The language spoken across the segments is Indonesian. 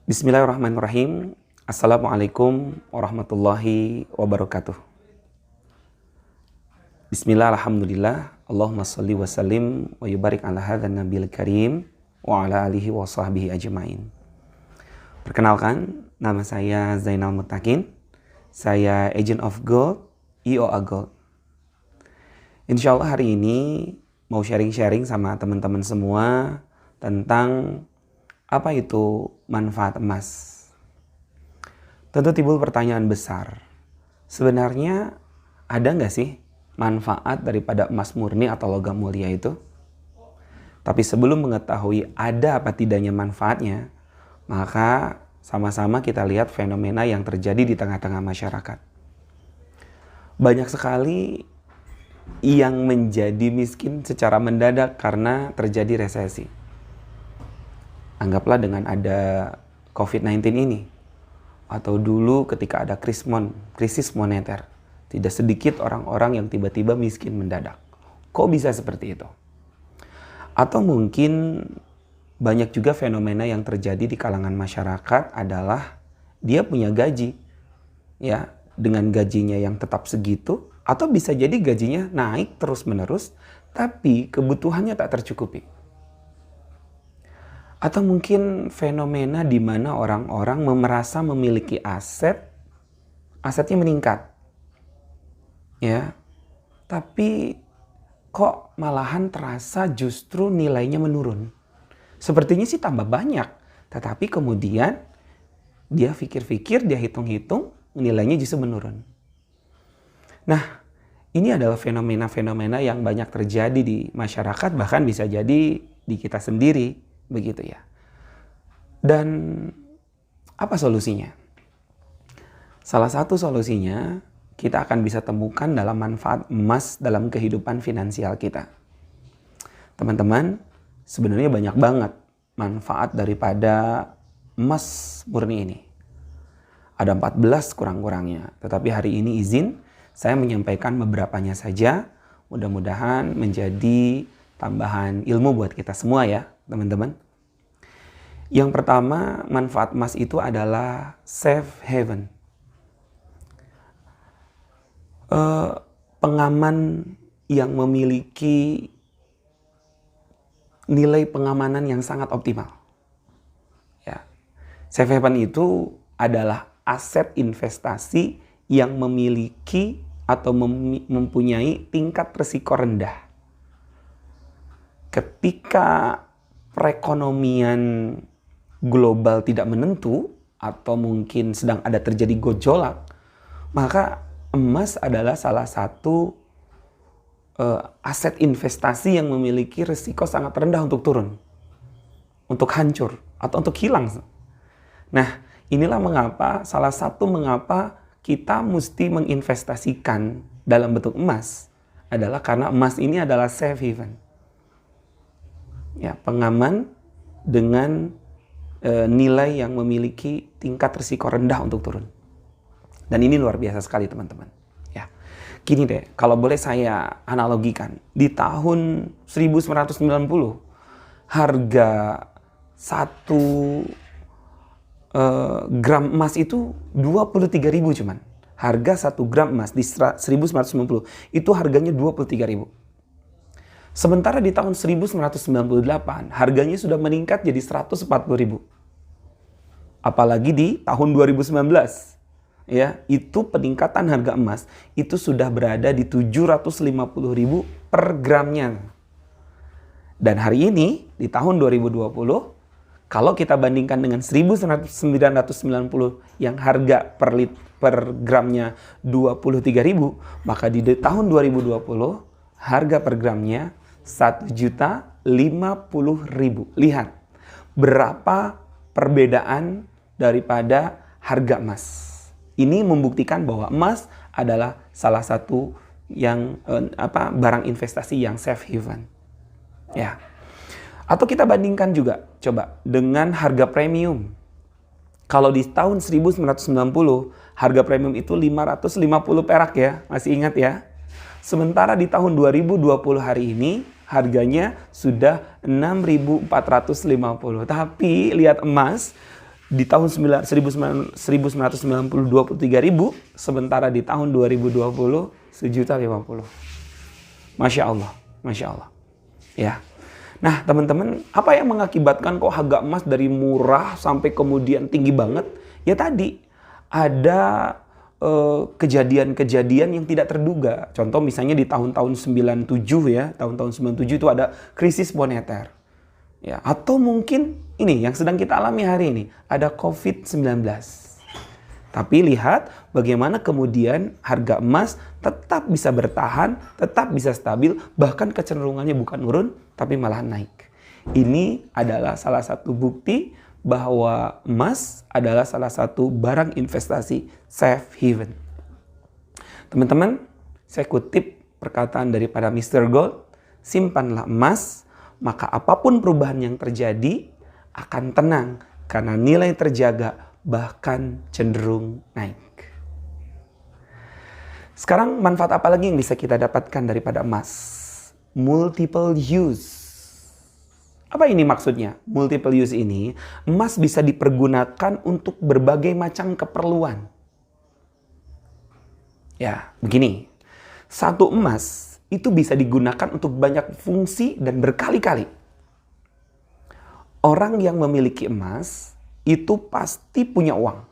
Bismillahirrahmanirrahim. Assalamualaikum warahmatullahi wabarakatuh. Bismillah, alhamdulillah. Allahumma salli wa sallim wa yubarik ala hadhan nabil karim wa ala alihi wa sahbihi ajma'in. Perkenalkan, nama saya Zainal Mutakin. Saya Agent of Gold, IOA Gold. Insya Allah hari ini mau sharing-sharing sama teman-teman semua tentang apa itu manfaat emas. Tentu timbul pertanyaan besar. Sebenarnya ada nggak sih manfaat daripada emas murni atau logam mulia itu? Tapi sebelum mengetahui ada apa tidaknya manfaatnya, maka sama-sama kita lihat fenomena yang terjadi di tengah-tengah masyarakat. Banyak sekali yang menjadi miskin secara mendadak karena terjadi resesi. Anggaplah dengan ada COVID-19 ini, atau dulu ketika ada krisis moneter, tidak sedikit orang-orang yang tiba-tiba miskin mendadak. Kok bisa seperti itu? Atau mungkin banyak juga fenomena yang terjadi di kalangan masyarakat adalah dia punya gaji, ya, dengan gajinya yang tetap segitu, atau bisa jadi gajinya naik terus-menerus, tapi kebutuhannya tak tercukupi. Atau mungkin fenomena di mana orang-orang merasa memiliki asetnya meningkat. Ya. Tapi kok malahan terasa justru nilainya menurun. Sepertinya sih tambah banyak, tetapi kemudian dia pikir-pikir, dia hitung-hitung, nilainya justru menurun. Nah, ini adalah fenomena-fenomena yang banyak terjadi di masyarakat, bahkan bisa jadi di kita sendiri. Begitu ya. Dan apa solusinya? Salah satu solusinya kita akan bisa temukan dalam manfaat emas dalam kehidupan finansial kita. Teman-teman, sebenarnya banyak banget manfaat daripada emas murni ini. Ada 14 kurang-kurangnya, tetapi hari ini izin saya menyampaikan beberapanya saja. Mudah-mudahan menjadi tambahan ilmu buat kita semua ya, teman-teman. Yang pertama, manfaat emas itu adalah safe haven. Pengaman yang memiliki nilai pengamanan yang sangat optimal. Ya. Safe haven itu adalah aset investasi yang memiliki atau mempunyai tingkat risiko rendah. Ketika perekonomian global tidak menentu atau mungkin sedang ada terjadi gejolak, maka emas adalah salah satu aset investasi yang memiliki risiko sangat rendah untuk turun, untuk hancur, atau untuk hilang. Nah, inilah salah satu mengapa kita mesti menginvestasikan dalam bentuk emas adalah karena emas ini adalah safe haven. Ya, pengaman dengan nilai yang memiliki tingkat risiko rendah untuk turun. Dan ini luar biasa sekali teman-teman. Ya. Gini deh, kalau boleh saya analogikan, di tahun 1990 harga 1 gram emas itu 23.000 cuman. Harga 1 gram emas di 1990 itu harganya 23.000. Sementara di tahun 1998 harganya sudah meningkat jadi 140.000. Apalagi di tahun 2019, ya, itu peningkatan harga emas itu sudah berada di 750.000 per gramnya. Dan hari ini di tahun 2020, kalau kita bandingkan dengan 1990 yang harga per gramnya 23.000, maka di tahun 2020 harga per gramnya 1.050.000. Lihat berapa perbedaan daripada harga emas. Ini membuktikan bahwa emas adalah salah satu yang barang investasi yang safe haven. Ya. Atau kita bandingkan juga coba dengan harga premium. Kalau di tahun 1990 harga premium itu 550 perak ya, masih ingat ya? Sementara di tahun 2020 hari ini harganya sudah 6.450. Tapi lihat emas Di tahun 1990 23.000, sementara di tahun 2020 1.050.000. Masya Allah, Masya Allah. Ya. Nah teman-teman, apa yang mengakibatkan kok harga emas dari murah sampai kemudian tinggi banget? Ya tadi, ada kejadian-kejadian yang tidak terduga. Contoh misalnya di tahun-tahun 97 ya, tahun-tahun 97 itu ada krisis moneter. Ya, atau mungkin ini yang sedang kita alami hari ini, ada COVID-19. Tapi lihat bagaimana kemudian harga emas tetap bisa bertahan, tetap bisa stabil, bahkan kecenderungannya bukan turun, tapi malah naik. Ini adalah salah satu bukti bahwa emas adalah salah satu barang investasi safe haven. Teman-teman, saya kutip perkataan daripada Mr. Gold, simpanlah emas, maka apapun perubahan yang terjadi akan tenang karena nilai terjaga bahkan cenderung naik. Sekarang manfaat apa lagi yang bisa kita dapatkan daripada emas? Multiple use. Apa ini maksudnya? Multiple use ini, emas bisa dipergunakan untuk berbagai macam keperluan. Ya, begini. Satu emas itu bisa digunakan untuk banyak fungsi dan berkali-kali. Orang yang memiliki emas itu pasti punya uang.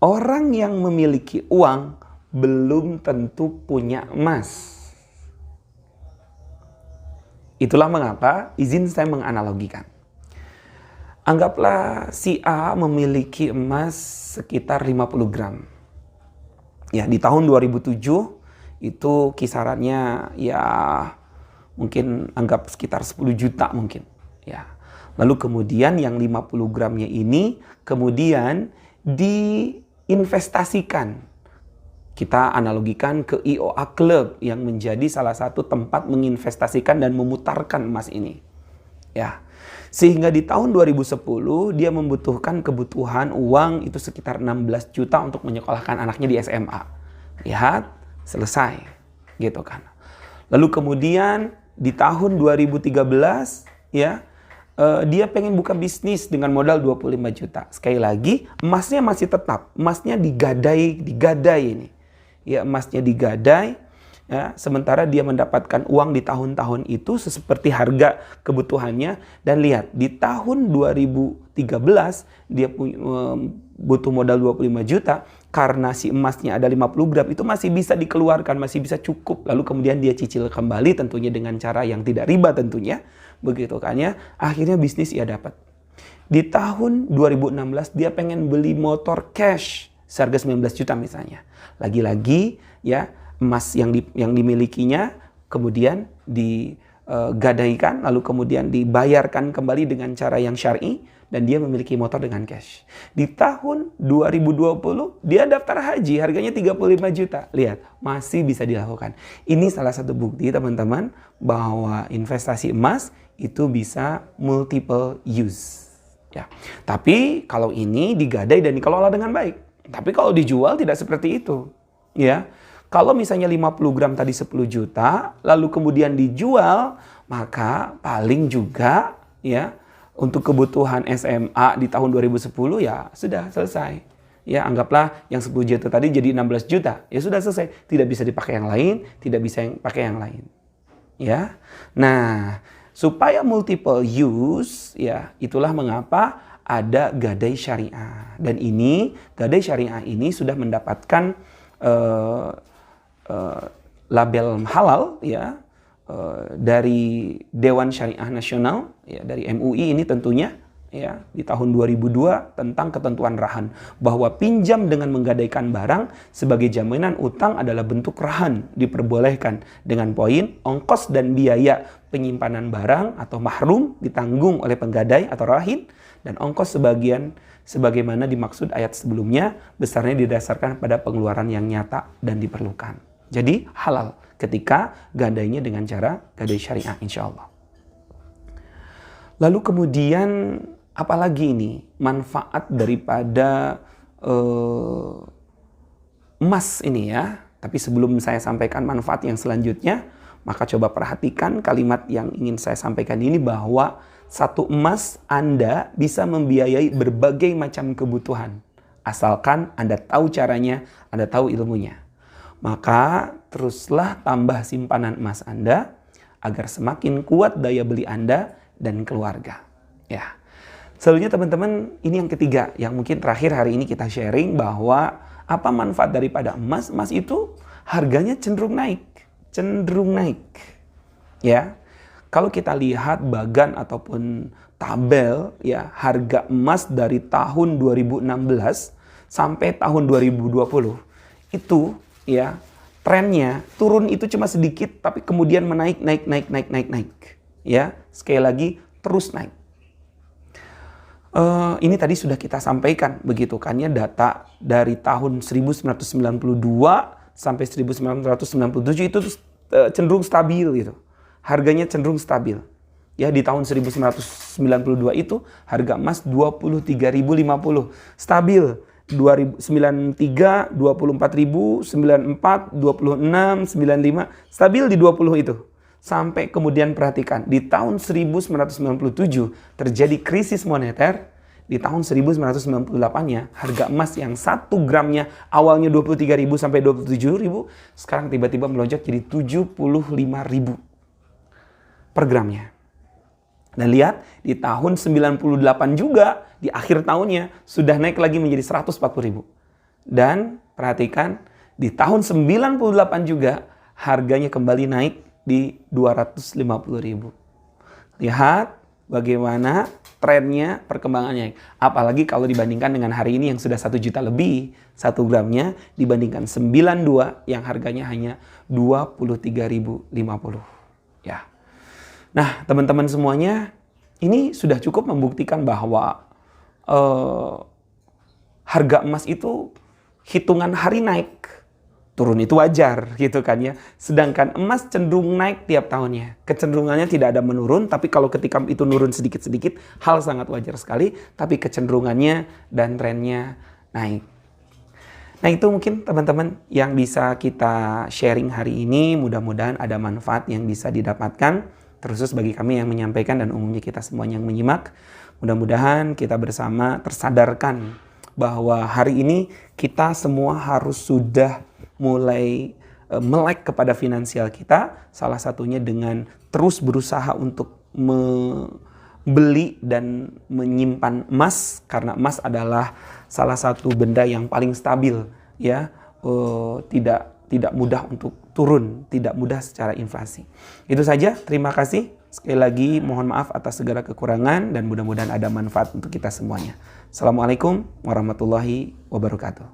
Orang yang memiliki uang belum tentu punya emas. Itulah mengapa izin saya menganalogikan. Anggaplah si A memiliki emas sekitar 50 gram. Ya, di tahun 2007 itu kisarannya ya mungkin anggap sekitar 10 juta mungkin. Ya. Lalu kemudian yang 50 gramnya ini kemudian diinvestasikan. Kita analogikan ke IOA Club yang menjadi salah satu tempat menginvestasikan dan memutarkan emas ini. Ya. Sehingga di tahun 2010 dia membutuhkan kebutuhan uang itu sekitar 16 juta untuk menyekolahkan anaknya di SMA. Lihat, selesai. Gitu kan. Lalu kemudian di tahun 2013 ya, dia pengen buka bisnis dengan modal 25 juta. Sekali lagi, emasnya masih tetap. Emasnya digadai ini. Ya, emasnya digadai, ya, sementara dia mendapatkan uang di tahun-tahun itu seperti harga kebutuhannya. Dan lihat, di tahun 2013 dia butuh modal 25 juta. Karena si emasnya ada 50 gram, itu masih bisa dikeluarkan, masih bisa cukup. Lalu kemudian dia cicil kembali tentunya dengan cara yang tidak riba tentunya. Begitu kan ya, akhirnya bisnis ia dapat. Di tahun 2016 dia pengen beli motor cash seharga 19 juta misalnya. Lagi-lagi ya, emas yang dimilikinya kemudian digadaikan lalu kemudian dibayarkan kembali dengan cara yang syar'i dan dia memiliki motor dengan cash. Di tahun 2020 dia daftar haji, harganya 35 juta. Lihat, masih bisa dilakukan. Ini salah satu bukti teman-teman bahwa investasi emas itu bisa multiple use. Ya. Tapi kalau ini digadai dan dikelola dengan baik. Tapi kalau dijual tidak seperti itu. Ya. Kalau misalnya 50 gram tadi 10 juta, lalu kemudian dijual, maka paling juga ya untuk kebutuhan SMA di tahun 2010 ya sudah selesai. Ya, anggaplah yang 10 juta tadi jadi 16 juta. Ya sudah selesai. Tidak bisa dipakai yang lain, tidak bisa pakai yang lain. Ya. Nah, supaya multiple use, ya itulah mengapa ada gadai syariah. Dan ini, gadai syariah ini sudah mendapatkan label halal ya dari Dewan Syariah Nasional ya, dari MUI ini tentunya ya di tahun 2002 tentang ketentuan rahan bahwa pinjam dengan menggadaikan barang sebagai jaminan utang adalah bentuk rahan diperbolehkan dengan poin ongkos dan biaya penyimpanan barang atau mahrum ditanggung oleh penggadai atau rahin dan ongkos sebagaimana dimaksud ayat sebelumnya besarnya didasarkan pada pengeluaran yang nyata dan diperlukan. Jadi halal ketika gadainya dengan cara gadai syariah insya Allah. Lalu kemudian apalagi ini manfaat daripada emas ini ya. Tapi sebelum saya sampaikan manfaat yang selanjutnya, maka coba perhatikan kalimat yang ingin saya sampaikan ini bahwa satu emas Anda bisa membiayai berbagai macam kebutuhan. Asalkan Anda tahu caranya, Anda tahu ilmunya. Maka teruslah tambah simpanan emas Anda agar semakin kuat daya beli Anda dan keluarga. Ya. Selanjutnya teman-teman, ini yang ketiga yang mungkin terakhir hari ini kita sharing bahwa apa manfaat daripada emas? Emas itu harganya cenderung naik. Cenderung naik. Ya. Kalau kita lihat bagan ataupun tabel ya harga emas dari tahun 2016 sampai tahun 2020 itu ya trennya turun itu cuma sedikit tapi kemudian naik ya sekali lagi terus naik. Ini tadi sudah kita sampaikan begitu kan ya, data dari tahun 1992 sampai 1997 itu cenderung stabil gitu. Harganya cenderung stabil. Ya di tahun 1992 itu harga emas 23.050. Stabil. 93, 24.000, 94, 26, 95. Stabil di 20 itu. Sampai kemudian perhatikan, di tahun 1997 terjadi krisis moneter. Di tahun 1998-nya harga emas yang 1 gramnya awalnya 23.000 sampai 27.000, sekarang tiba-tiba melonjak jadi 75.000 per gramnya. Dan lihat di tahun 98 juga di akhir tahunnya sudah naik lagi menjadi 140.000. Dan perhatikan di tahun 98 juga harganya kembali naik di 250.000. Lihat bagaimana trennya perkembangannya. Apalagi kalau dibandingkan dengan hari ini yang sudah 1 juta lebih 1 gramnya dibandingkan 92 yang harganya hanya 23.050. Ya. Nah, teman-teman semuanya, ini sudah cukup membuktikan bahwa harga emas itu hitungan hari naik. Turun itu wajar gitu kan ya. Sedangkan emas cenderung naik tiap tahunnya. Kecenderungannya tidak ada menurun, tapi kalau ketika itu nurun sedikit-sedikit, hal sangat wajar sekali. Tapi kecenderungannya dan trennya naik. Nah itu mungkin teman-teman yang bisa kita sharing hari ini. Mudah-mudahan ada manfaat yang bisa didapatkan. Terkhusus bagi kami yang menyampaikan dan umumnya kita semuanya yang menyimak. Mudah-mudahan kita bersama tersadarkan bahwa hari ini kita semua harus sudah mulai melek kepada finansial kita. Salah satunya dengan terus berusaha untuk membeli dan menyimpan emas. Karena emas adalah salah satu benda yang paling stabil. Ya, tidak mudah untuk turun, tidak mudah secara inflasi. Itu saja, terima kasih. Sekali lagi mohon maaf atas segala kekurangan dan mudah-mudahan ada manfaat untuk kita semuanya. Assalamualaikum warahmatullahi wabarakatuh.